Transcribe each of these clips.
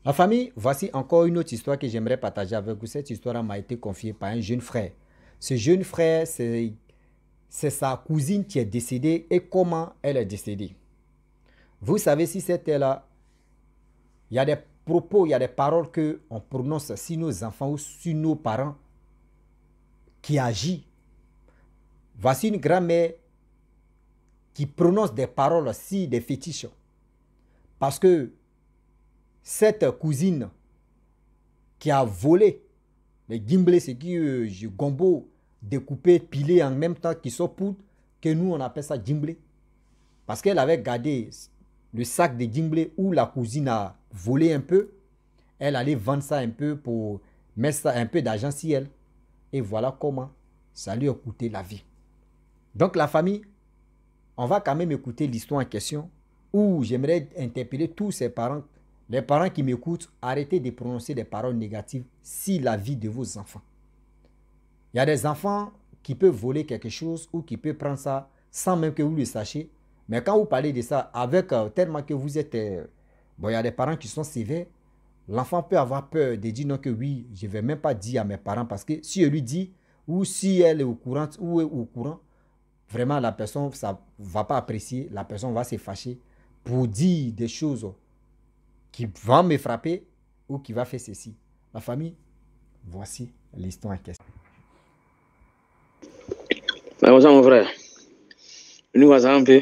La famille, voici encore une autre histoire que j'aimerais partager avec vous. Cette histoire m'a été confiée par un jeune frère. Ce jeune frère, c'est sa cousine qui est décédée et comment elle est décédée. Vous savez, si c'était là, il y a des propos, il y a des paroles que on prononce sur nos enfants ou sur nos parents qui agissent. Voici une grand-mère qui prononce des paroles sur des fétiches. Parce que cette cousine qui a volé les gimblés, c'est qui gombo découpé, pilé en même temps qui sont poudre, que nous on appelle ça gimblé. Parce qu'elle avait gardé le sac de gimblé où la cousine a volé un peu. Elle allait vendre ça un peu pour mettre ça un peu d'argent sur elle. Et voilà comment ça lui a coûté la vie. Donc la famille, on va quand même écouter l'histoire en question où j'aimerais interpeller tous ces parents, les parents qui m'écoutent, arrêtez de prononcer des paroles négatives sur la vie de vos enfants. Il y a des enfants qui peuvent voler quelque chose ou qui peuvent prendre ça sans même que vous le sachiez. Mais quand vous parlez de ça, avec tellement que vous êtes... bon, il y a des parents qui sont sévères. L'enfant peut avoir peur de dire non que oui, je ne vais même pas dire à mes parents parce que si je lui dis ou si elle est au courant ou est au courant, vraiment la personne ça va pas apprécier, la personne va se fâcher pour dire des choses qui vont me frapper ou qui va faire ceci. La famille, voici l'histoire en question. Mais ça, mon frère, nous voyons un peu.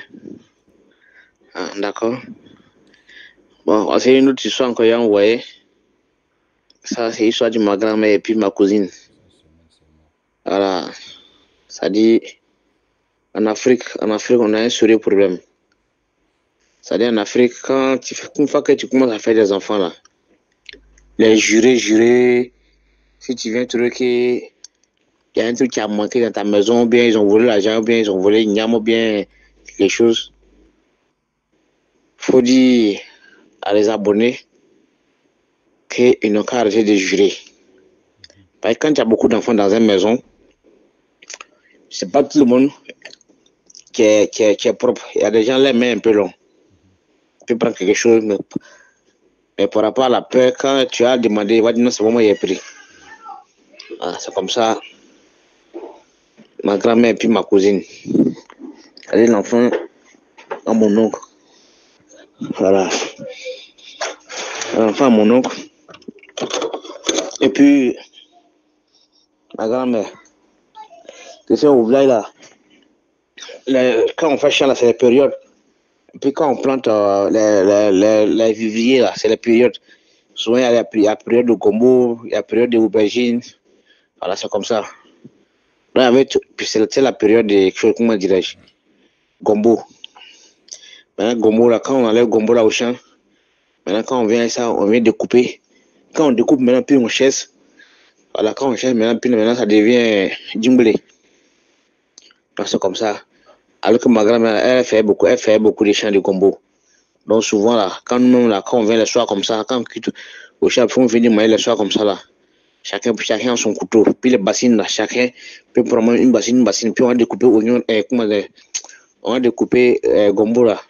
Ah, d'accord. Bon, c'est une autre histoire encore, envoyée. Ça, c'est l'histoire de ma grand-mère et puis ma cousine. Voilà. Ça dit, en Afrique, on a un sérieux problème. Ça dit, en Afrique, une fois que tu commences à faire des enfants, là, les jurés, si tu viens trouver qu'il y a un truc qui a manqué dans ta maison, ou bien ils ont volé l'argent, ou bien ils ont volé une gamme, ou bien quelque chose, faut dire à les abonnés qu'ils n'ont qu'à arrêter de jurer. Parce que quand il y a beaucoup d'enfants dans une maison, c'est pas tout le monde qui est propre. Il y a des gens les mains un peu longs. Tu peux prendre quelque chose, mais par rapport à la peur, quand tu as demandé, il va dire non, c'est bon, moi, il est pris. Ah, c'est comme ça, ma grand-mère et puis ma cousine. Elle est l'enfant à mon oncle. Voilà. L'enfant à mon oncle. Et puis, ma grand-mère. Tu sais, au village là, quand on fait chien là, c'est les périodes. Et puis quand on plante les viviers là, c'est les périodes. Souvent, il y a la période de gombo, il y a la période d'aubergine. Voilà, c'est comme ça. Là, puis c'est la période de, comment dirais-je, gombo. Maintenant, gombo là, quand on enlève gombo là au champ, maintenant, quand on vient ça, on vient découper. Quand on découpe, maintenant, puis on chasse. Voilà, quand on chasse, maintenant ça devient djimblé. Donc, c'est comme ça. Alors que ma grand-mère, elle fait beaucoup de champs de gombo. Donc, souvent, là, quand on vient le soir comme ça, quand on quitte au champ, on vient manger le soir comme ça, là. Chacun a son couteau. Puis les bassines, là, chacun peut prendre une bassine, puis on va découper oignon, on va découper gombo, là.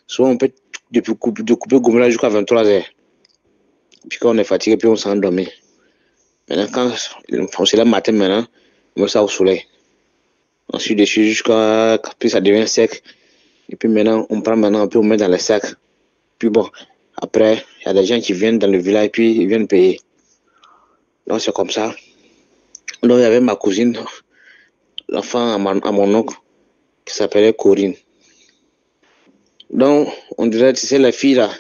Souvent, on peut découper gombo là jusqu'à 23h. Puis quand on est fatigué, puis on s'endorme. Maintenant, quand c'est le matin, maintenant, on met ça au soleil. Ensuite, dessus, jusqu'à puis ça devient sec. Et puis maintenant, puis on met dans les sacs. Puis bon, après, il y a des gens qui viennent dans le village, puis ils viennent payer. Donc c'est comme ça. Donc il y avait ma cousine, l'enfant à mon oncle, qui s'appelait Corinne. Donc, on dirait, tu sais, les filles là,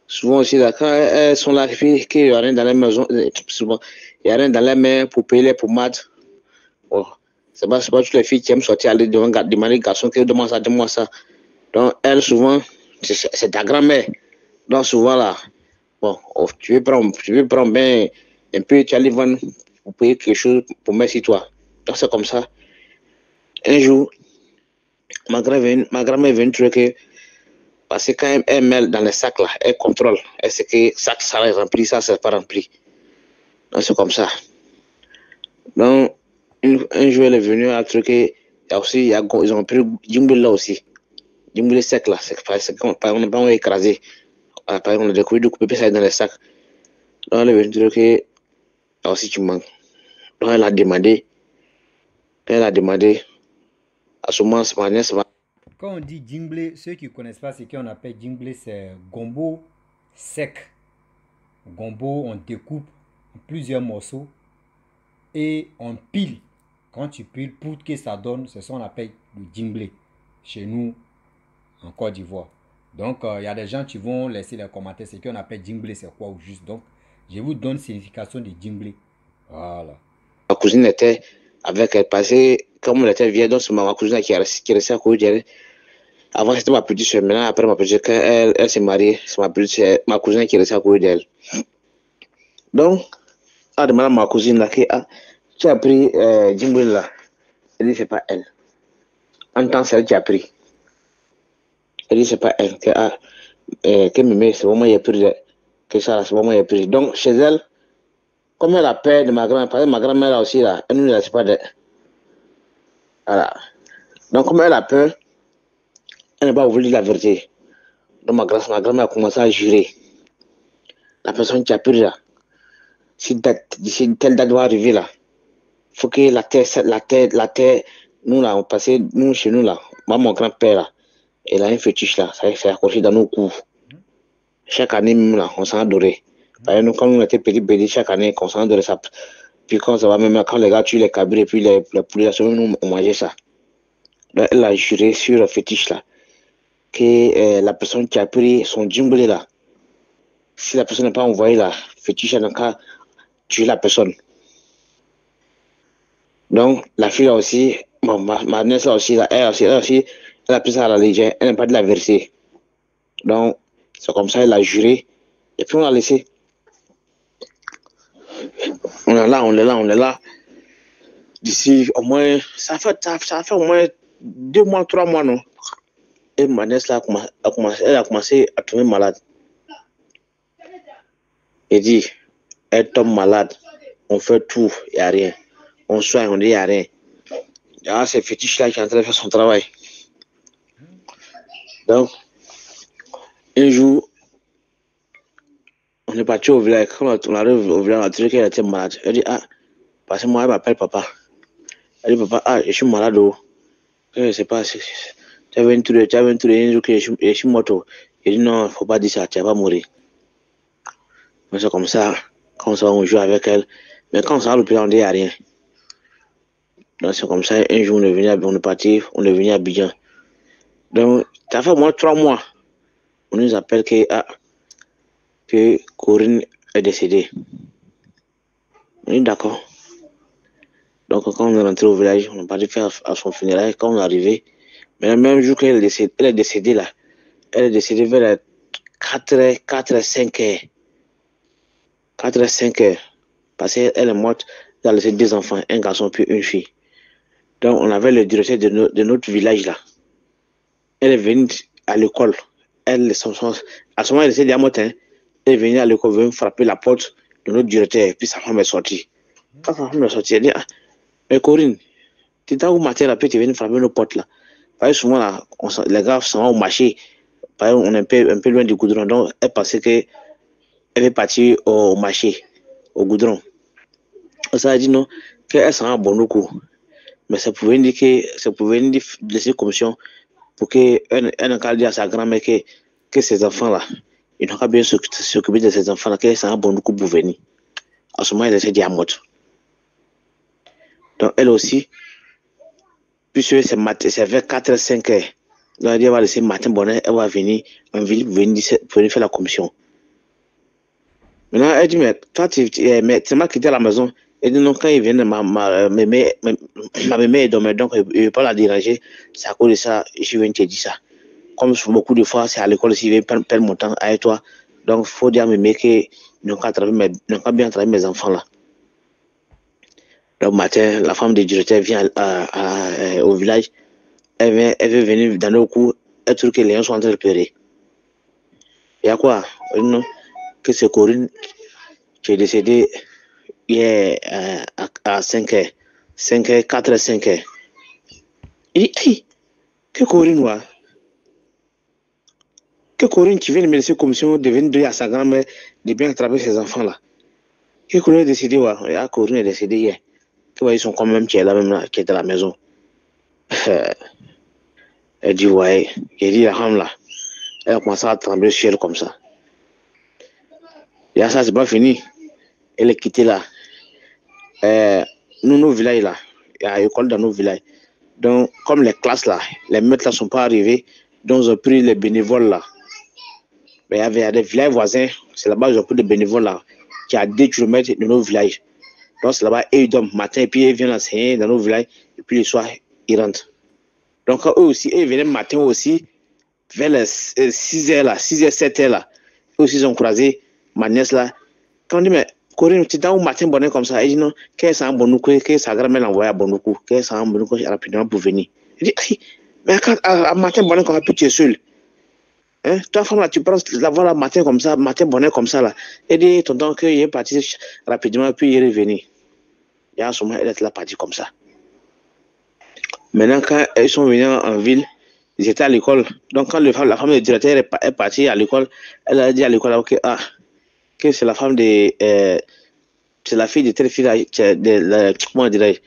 souvent aussi, là, quand elles sont là, les filles, qu'il n'y a rien dans la maison, souvent, il n'y a rien dans la main pour payer les pommades. Bon, c'est pas toutes les filles qui aiment sortir, aller devant demander garçon, qui demande ça, demande ça. Donc, elles, souvent, c'est ta grand-mère. Donc, souvent, là, bon, tu veux prendre bien un peu, tu allais vendre pour payer quelque chose pour mettre sur toi. Donc, c'est comme ça. Un jour, ma grand-mère est venue trouver que, parce que quand elle met dans les sacs, là, elle contrôle. Elle sait que sac, ça est rempli, ça, c'est pas rempli. Donc, c'est comme ça. Donc, un jour, elle est venue à truquer. Ils ont pris Jumbo là aussi. Jumbo sec là, c'est qu'on n'a pas écrasé. Par exemple, on a découvert de couper ça dans les sacs. Donc, elle est venue dire que, aussi tu manques. Donc, elle a demandé, à ce moment, ma nièce va. Quand on dit djinglé, ceux qui ne connaissent pas ce qu'on appelle djinglé, c'est gombo sec. Gombo, on découpe en plusieurs morceaux et on pile. Quand tu piles, pour que ça donne, c'est ce qu'on appelle le djinglé chez nous en Côte d'Ivoire. Donc, il y a des gens qui vont laisser les commentaires, ce qu'on appelle djinglé, c'est quoi au juste. Donc, je vous donne signification de djinglé. Voilà. Ma cousine était avec elle, parce que comme elle était vieille, donc c'est ma cousine qui est restée à côté d'elle. Avant, c'était ma petite soeur. Maintenant, après ma petite soeur, quand elle s'est mariée, c'est ma cousine qui est restée à côté d'elle. Donc, elle demande à ma cousine là, que, tu as pris Djimbril là. Elle dit, c'est pas elle. En temps, c'est elle qui a pris. Elle dit, c'est pas elle. Que mémé, c'est vraiment il a pris. Que ça, c'est vraiment il a pris. Donc, chez elle, comme elle a peur de ma grand-mère, parce que ma grand-mère là aussi, là, elle ne laisse pas de. Voilà. Donc, comme elle a peur, elle n'a pas voulu dire la vérité. Donc, ma grand-mère a commencé à jurer. La personne qui a pris là, si telle date doit arriver là, il faut que la terre, nous là, on passait, nous chez nous là, moi, mon grand-père là, il a un fétiche là, ça s'est accroché dans nos coups. Chaque année, même là, on s'en adorait. Par exemple, quand on était petit, chaque année, on s'en adorait ça. Puis quand ça va, même quand les gars tuent les cabris et puis les poulets, nous, on mangeait ça. Donc, elle a juré sur le fétiche là, que la personne qui a pris son djumblé là, si la personne n'a pas envoyé la fétiche, elle n'a qu'à tuer la personne. Donc, la fille là aussi, bon, ma nièce là aussi, elle a pris ça à la légère, elle n'a pas de la vérité. Donc, c'est comme ça, elle a juré, et puis on l'a laissé. On est là, on est là, on est là. D'ici au moins, ça fait au moins 2 mois, 3 mois, non? Et ma nièce là, elle a commencé à tomber malade. Elle dit, elle tombe malade, on fait tout, il n'y a rien. On soigne, on dit, il n'y a rien. Ah, c'est fétiche là qui est en train de faire son travail. Donc, un jour, on est parti au village. Quand on arrive au village, on a trouvé qu'elle était malade. Elle dit, parce que moi, elle m'appelle papa. Elle dit, papa, je suis malade. Je ne sais pas, tu as vu un truc, un jour que je suis mort. Il dit, non, il ne faut pas dire ça, tu vas pas mourir. Mais c'est comme ça, quand on joue avec elle. Mais quand on s'en va à l'hôpital, on dit, il n'y a rien. Donc, c'est comme ça, un jour, on est parti, on est venu à Abidjan. Donc, ça fait au moins 3 mois. On nous appelle que Corinne est décédée. On est d'accord. Donc, quand on est rentré au village, on est parti faire à son funérail. Quand on est arrivé, mais le même jour qu'elle est décédée là, elle est décédée vers 4h, 5h. 4h, 5h. Parce qu'elle est morte, elle a laissé 2 enfants, un garçon puis une fille. Donc, on avait le directeur de notre village là. Elle est venue à l'école. À ce moment, elle était déjà morte. Elle est venue à l'école, venue frapper la porte de notre directeur. Puis sa femme est sortie. Quand sa femme est sortie, elle dit, mais Corinne, tu t'as où matin là, puis tu es venue frapper nos portes là. Parce que souvent là, les gars sont au marché. Parce qu'on est un peu loin du goudron. Donc, elle pensait qu'elle est partie au marché, au goudron. Ça a dit non, qu'elle s'en va bon coup. Mais ça pouvait indiquer, laisser commission pour qu'elle ait dit à sa grand-mère que ces enfants-là, ils n'ont pas bien s'occuper de ces enfants-là, qu'elle s'en va bon coup pour venir. À ce moment, elle s'est dit à mort. Donc, elle aussi, puisque c'est vers 4h, 5h, donc elle va laisser matin bonnet, elle va venir en ville pour venir faire la commission. Maintenant, elle dit, mais toi, tu m'as quitté à la maison. Elle dit, non, quand il vient, ma mémé est dormie, donc il ne veut pas la déranger. C'est à cause de ça, je viens te dire ça. Comme beaucoup de fois, c'est à l'école, si je viens perdre mon temps avec toi. Donc, il faut dire à mémé qu'ils n'ont pas bien travaillé mes enfants là. Donc, matin, la femme du directeur vient au village. Elle veut venir dans nos coups. Elle trouve que les gens sont en train de pleurer. Il y a quoi? Non, que c'est Corinne qui est décédée hier à 5h. 5h, 4h, 5h. Il dit, hey, que Corinne, ouais. Que Corinne qui vient de me laisser commission de venir dire à sa grand-mère de bien attraper ses enfants là. Que Corinne est décédée, ouais. Ah, Corinne est décédée hier. Tu vois, ils sont quand même qui est là, même là, qui est à la maison. Elle dit, ouais. J'ai dit, la femme là, elle a commencé à trembler sur elle comme ça. Et ça, c'est pas fini. Elle est quittée là. Nous, nos villages là, il y a une école dans nos villages. Donc, comme les classes là, les maîtres là sont pas arrivés, donc ils ont pris les bénévoles là. Mais il y avait des villages voisins, c'est là-bas ils ont pris des bénévoles là, qui a 2 kilomètres de nos villages. Donc, c'est là-bas, ils dorment matin, et puis ils viennent enseigner dans nos villages, et puis le soir, ils rentrent. Donc, eux aussi, ils venaient matin aussi, vers les 6h là, 6h, 7h là. Eux aussi, ils ont croisé ma nièce là. Quand on dit, mais Corinne, tu es dans un matin bonnet comme ça. Elle dit non, qu'est-ce que c'est un bon coup, que sa grand-mère l'a envoyé à bon coup, qu'est-ce que c'est un bon coup rapidement pour venir. Elle dit, mais quand un matin bonnet comme ça, puis tu es seul. Hein? Toi, femme là, tu penses la voir le matin comme ça, matin bonnet comme ça là. Elle dit, tonton, qu'il est parti rapidement, puis il est revenu. Et en ce moment, elle est là partie comme ça. Maintenant, quand ils sont venus en ville, ils étaient à l'école. Donc, quand la femme du directeur est partie à l'école, elle a dit à l'école que c'est la femme de. C'est la fille de telle fille là, comment dirais-je,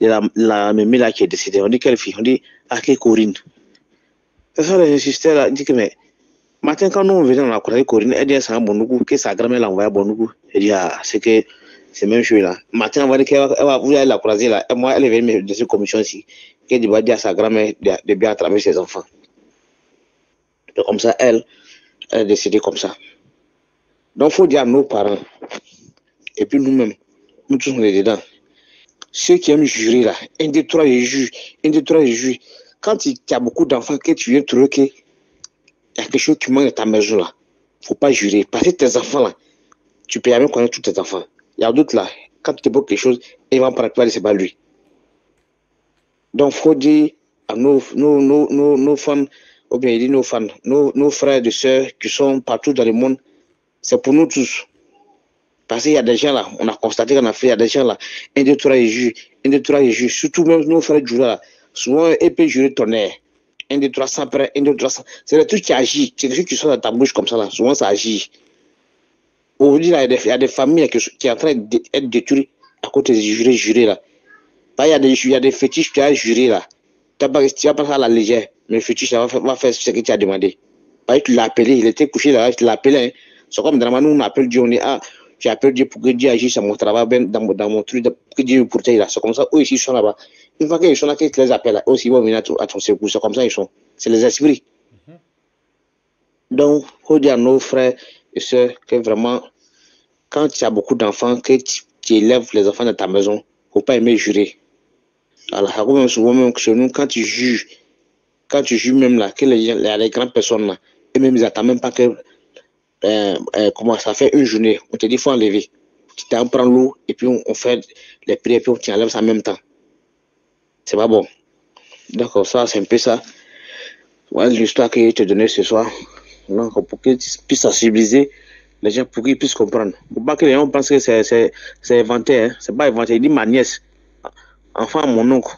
de la mémé là qui est décédée. On dit quelle fille? On dit, que Corinne. C'est ça, les insistait là. Il dit que, mais, matin, quand nous venons, on a croisé Corinne, elle dit, c'est un bon coup, que sa grand-mère l'a envoyé à bon coup. Elle dit, c'est que. C'est même chose là. Matin, on va dire qu'elle va la croiser là. Et moi, elle est venue de cette commission ici. Qu'elle va dire à sa grand-mère de bien attraper ses enfants. Et comme ça, elle a décidé comme ça. Donc, il faut dire à nos parents, et puis nous-mêmes, nous tous on est dedans. Ceux qui aiment jurer là, un des trois je juge, un des trois je juge. Quand tu as beaucoup d'enfants, que tu viens trouver qu'il y a quelque chose qui manque dans ta maison là, il ne faut pas jurer. Parce que tes enfants là, tu peux jamais connaître tous tes enfants. Il y a d'autres là, quand tu te bloques quelque chose, ils vont prendre toi, c'est pas lui. Donc, il faut dire à nos fans, ou bien nos fans, nos frères et sœurs qui sont partout dans le monde, c'est pour nous tous. Parce qu'il y a des gens là, on a constaté qu'on a fait, il y a des gens là, un, deux, trois, ils jugent, un, deux, trois, ils jugent, surtout même nos frères du là, souvent, ils peuvent jurer tonnerre. Un, deux, trois, sans près, un, deux, trois, sans. C'est le truc qui agit, c'est le truc qui sort dans ta bouche comme ça là, souvent ça agit. Aujourd'hui, il y a des familles qui sont en train d'être détruites à cause des jurés là. Il y a des fétiches qui ont juré là. Tu vas pas faire la légère, mais le fétiche va faire ce que tu as demandé. Parce que tu l'as appelé, il était couché là, tu l'as appelé. Hein. C'est comme dans nous, on appelle Dieu, on est tu appelles Dieu pour que Dieu agisse à mon travail, dans mon truc, pour que Dieu pour là. C'est comme ça, eux ici, ils sont là-bas. Une fois qu'ils sont là, qu'ils te les appellent, eux aussi, ils vont venir à ton secours. C'est comme ça, ils sont. C'est les esprits. Donc, il faut dire à nos frères et sœurs que vraiment, quand tu as beaucoup d'enfants, que tu élèves les enfants dans ta maison, il ne faut pas aimer jurer. Alors, même souvent, même chez nous, quand tu juges même là, que les grandes personnes là, et même ils n'attendent même pas que, comment ça fait une journée, on te dit, il faut enlever. Tu t'en prends l'eau, et puis on fait les prières, et puis tu enlèves ça en même temps. C'est pas bon. D'accord, ça, c'est un peu ça. Voilà l'histoire que je te donnais ce soir. Donc, pour que tu puisses sensibiliser les gens, pour qu'ils puissent comprendre. Pour pas que les gens pensent que c'est inventé, hein. C'est pas inventé. Il dit ma nièce, enfin mon oncle.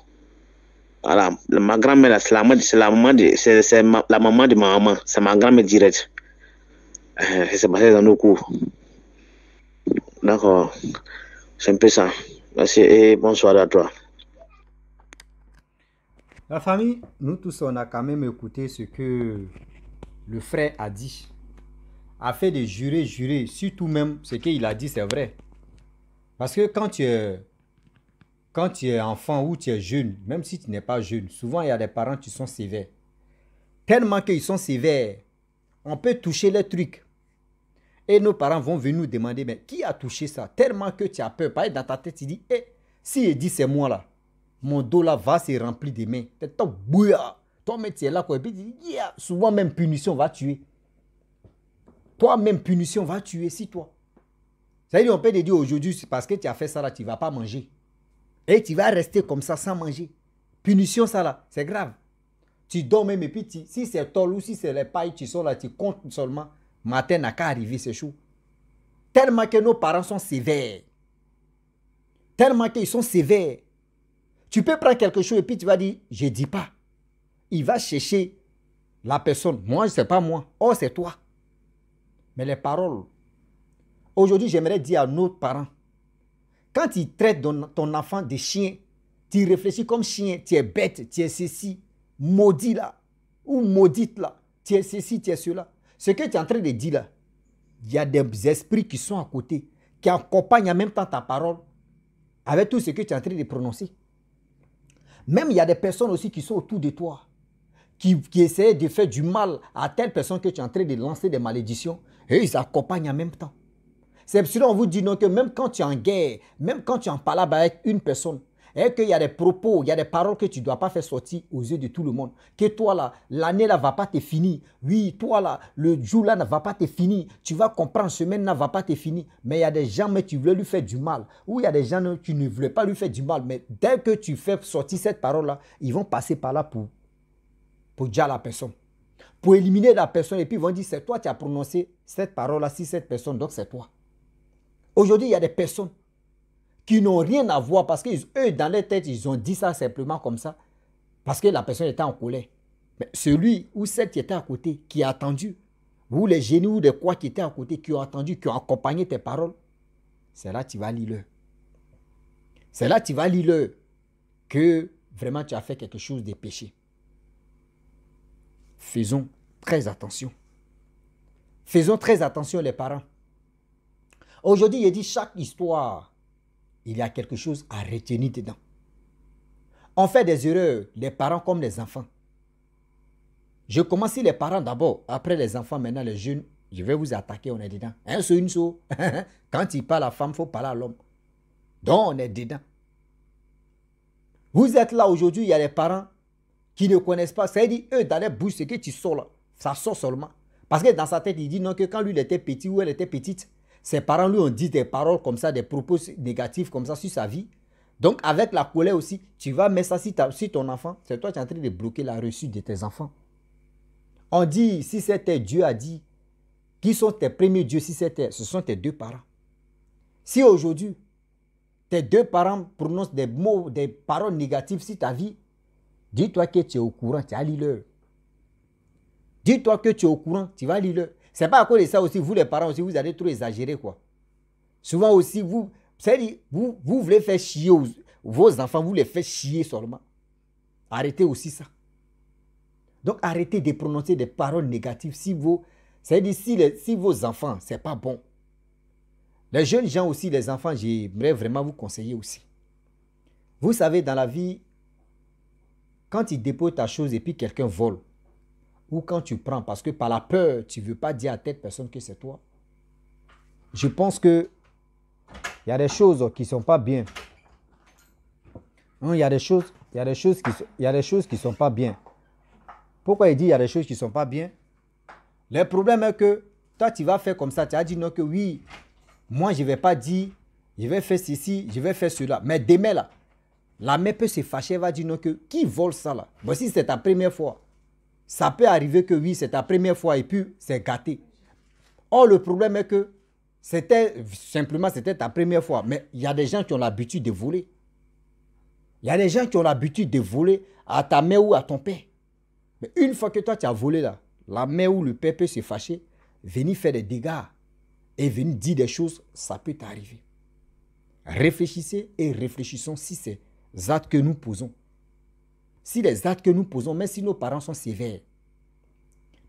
Voilà, ma grand-mère, c'est la maman de ma maman. C'est ma grand-mère directe. C'est passé dans nos cours. D'accord. C'est un peu ça. Merci et bonsoir à toi. La famille, nous tous, on a quand même écouté ce que le frère a dit. A fait de jurer, surtout même ce qu'il a dit, c'est vrai. Parce que quand tu es enfant ou tu es jeune, même si tu n'es pas jeune, souvent il y a des parents qui sont sévères. Tellement qu'ils sont sévères, on peut toucher les trucs. Et nos parents vont venir nous demander, mais qui a touché ça? Tellement que tu as peur. Parce que dans ta tête, tu dis, si il dit c'est moi là, mon dos là va se remplir de mains. Toi-même, tu es là, quoi. Et puis tu dis, souvent même punition va tuer. Toi-même punition va tuer, si toi. C'est-à-dire, on peut te dire aujourd'hui, c'est parce que tu as fait ça là, tu ne vas pas manger. Et tu vas rester comme ça sans manger. Punition, ça là, c'est grave. Tu dors même et puis si c'est tol ou si c'est les pailles, tu sors là, tu comptes seulement. Matin n'a qu'à arriver, c'est chaud. Tellement que nos parents sont sévères. Tellement qu'ils sont sévères. Tu peux prendre quelque chose et puis tu vas dire, je ne dis pas. Il va chercher la personne. Moi, ce n'est pas moi. Oh, c'est toi. Mais les paroles. Aujourd'hui, j'aimerais dire à nos parents, Quand il traite ton enfant de chien, tu réfléchis comme chien, tu es bête, tu es ceci, maudit là, ou maudite là, tu es ceci, tu es cela. Ce que tu es en train de dire là, il y a des esprits qui sont à côté, qui accompagnent en même temps ta parole avec tout ce que tu es en train de prononcer. Même il y a des personnes aussi qui sont autour de toi, qui essaient de faire du mal à telle personne que tu es en train de lancer des malédictions, et ils accompagnent en même temps. C'est pour cela qu'on vous dit non, que même quand tu es en guerre, même quand tu es en palabre avec une personne, et qu'il y a des propos, il y a des paroles que tu ne dois pas faire sortir aux yeux de tout le monde. Que toi là, l'année là ne va pas te finir. Oui, toi là, le jour là ne va pas te finir. Tu vas comprendre, semaine là ne va pas te finir. Mais il y a des gens, mais tu voulais lui faire du mal. Ou il y a des gens, tu ne voulais pas lui faire du mal. Mais dès que tu fais sortir cette parole là, ils vont passer par là pour dire à la personne. Pour éliminer la personne. Et puis ils vont dire, c'est toi qui as prononcé cette parole là, si cette personne, donc c'est toi. Aujourd'hui, il y a des personnes qui n'ont rien à voir parce qu'eux, dans leur tête, ils ont dit ça simplement comme ça parce que la personne était en colère. Mais celui ou celle qui était à côté, qui a attendu, ou les génies ou des quoi qui étaient à côté, qui ont attendu, qui ont accompagné tes paroles, c'est là que tu vas lire. C'est là que tu vas lire que vraiment tu as fait quelque chose de péché. Faisons très attention. Faisons très attention les parents. Aujourd'hui, il dit chaque histoire, il y a quelque chose à retenir dedans. On fait des erreurs, les parents comme les enfants. Je commence les parents d'abord, après les enfants, maintenant les jeunes, je vais vous attaquer, on est dedans. Un seul, une seule. Quand il parle à la femme, il faut parler à l'homme. Donc on est dedans. Vous êtes là aujourd'hui, il y a des parents qui ne connaissent pas. C'est-à-dire, eux, dans les bouches, ce que tu sors là, ça sort seulement. Parce que dans sa tête, il dit non, que quand lui il était petit ou elle était petite, ses parents lui ont dit des paroles comme ça, des propos négatifs comme ça sur sa vie. Donc, avec la colère aussi, tu vas mettre ça sur ton enfant. C'est toi qui es en train de bloquer la réussite de tes enfants. On dit, si c'était Dieu a dit, qui sont tes premiers dieux, si c'était, ce sont tes deux parents. Si aujourd'hui, tes deux parents prononcent des mots, des paroles négatives sur ta vie, dis-toi que tu es au courant, tu as lu. Dis-toi que tu es au courant, tu vas lire. C'est pas à cause de ça aussi, vous les parents aussi, vous allez trop exagérer quoi. Souvent aussi, vous voulez faire chier vos enfants, vous les faites chier seulement. Arrêtez aussi ça. Donc arrêtez de prononcer des paroles négatives si vos enfants, c'est pas bon. Les jeunes gens aussi, les enfants, j'aimerais vraiment vous conseiller aussi. Vous savez, dans la vie, quand tu déposes ta chose et puis quelqu'un vole, ou quand tu prends, parce que par la peur, tu ne veux pas dire à telle personne que c'est toi. Je pense que il y a des choses qui ne sont pas bien. Il y a des choses qui ne sont pas bien. Pourquoi il dit il y a des choses qui ne sont pas bien? Le problème est que toi, tu vas faire comme ça. Tu as dit non que oui, moi, je ne vais pas dire, je vais faire ceci, je vais faire cela. Mais demain, là, la mère peut se fâcher, elle va dire non que qui vole ça là? Voici, c'est ta première fois. Ça peut arriver que oui, c'est ta première fois et puis c'est gâté. Or, le problème est que c'était ta première fois. Mais il y a des gens qui ont l'habitude de voler. Il y a des gens qui ont l'habitude de voler à ta mère ou à ton père. Mais une fois que toi, tu as volé là, la mère ou le père peut se fâcher, venir faire des dégâts et venir dire des choses, ça peut t'arriver. Réfléchissez et réfléchissons si c'est actes que nous posons. Si les actes que nous posons, même si nos parents sont sévères,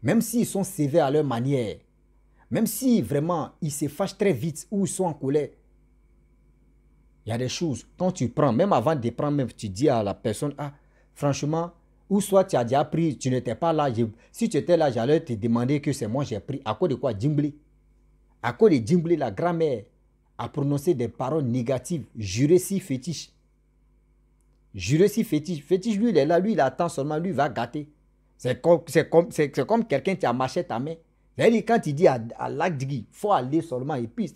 même s'ils sont sévères à leur manière, même si vraiment ils se fâchent très vite ou ils sont en colère, il y a des choses, quand tu prends, même avant de prendre, même tu dis à la personne, ah, franchement, ou soit tu as déjà pris, tu n'étais pas là, si tu étais là, j'allais te demander que c'est moi j'ai pris. À cause de quoi? Djimblé. À cause de Djimblé, la grand-mère a prononcé des paroles négatives, juré si fétiche. Juré si fétiche. Fétiche, lui, il est là, lui, il attend seulement, lui, il va gâter. C'est comme quelqu'un qui a marché ta main. C'est-à-dire, quand il dit à Lagdigi, il faut aller seulement, et puis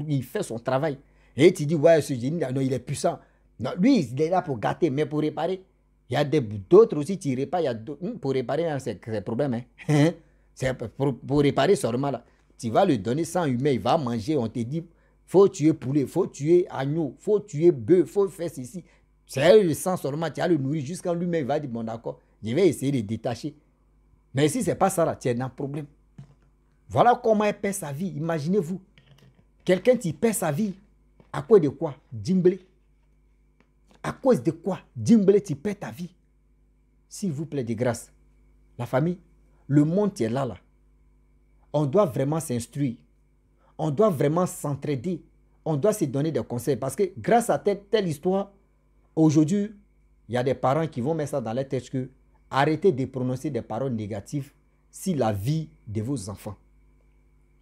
il fait son travail. Et tu dis, ouais, ce génie, non, il est puissant. Non, lui, il est là pour gâter, mais pour réparer. Il y a d'autres aussi qui réparent. Pour réparer, c'est problème. Hein? C'est pour réparer seulement là. Tu vas lui donner 100 humains, il va manger, on te dit, faut tuer poulet, faut tuer agneau, faut tuer bœuf, faut faire ceci. C'est le sang seulement, tu as le nourrir jusqu'à lui-même, il va dire, bon d'accord, je vais essayer de détacher. Mais si ce n'est pas ça là, tu es dans le problème. Voilà comment il perd sa vie, imaginez-vous. Quelqu'un qui perd sa vie À cause de quoi? Dimblé. À cause de quoi? Dimblé, tu perds ta vie. S'il vous plaît, de grâce. La famille, le monde qui est là. On doit vraiment s'instruire. On doit vraiment s'entraider. On doit se donner des conseils. Parce que grâce à telle histoire, aujourd'hui, il y a des parents qui vont mettre ça dans leur tête que arrêtez de prononcer des paroles négatives sur la vie de vos enfants.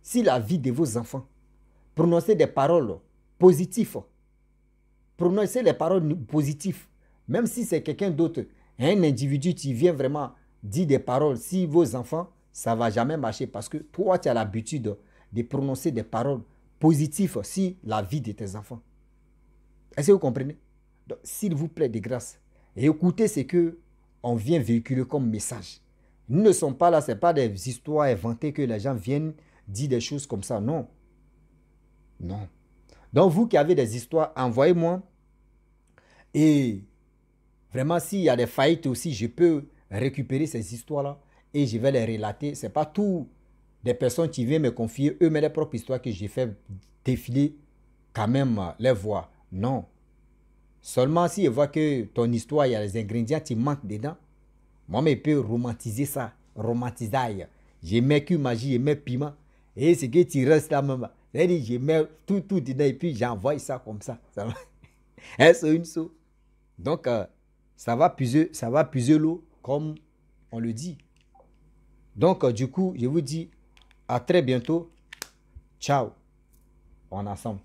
Si la vie de vos enfants, prononcez des paroles positives. Prononcez les paroles positives. Même si c'est quelqu'un d'autre, un individu qui vient vraiment dire des paroles, si vos enfants, ça ne va jamais marcher parce que toi, tu as l'habitude de prononcer des paroles positives sur la vie de tes enfants. Est-ce que vous comprenez? Donc, s'il vous plaît, de grâce, écoutez ce que on vient véhiculer comme message. Nous ne sommes pas là, ce n'est pas des histoires inventées que les gens viennent dire des choses comme ça. Non. Non. Donc, vous qui avez des histoires, envoyez-moi. Et vraiment, s'il y a des faillites aussi, je peux récupérer ces histoires-là et je vais les relater. Ce n'est pas tout des personnes qui viennent me confier eux-mêmes les propres histoires que j'ai fait défiler quand même les voix. Non. Seulement si je vois que ton histoire, il y a les ingrédients qui manquent dedans, moi, je peux romantiser ça. Romantiser. Je mets que magie, je mets piment. Et ce que tu restes là même. C'est-à-dire, je mets tout dedans et puis j'envoie ça comme ça. C'est une chose. Donc, ça va puiser l'eau comme on le dit. Donc, du coup, je vous dis à très bientôt. Ciao. On est ensemble.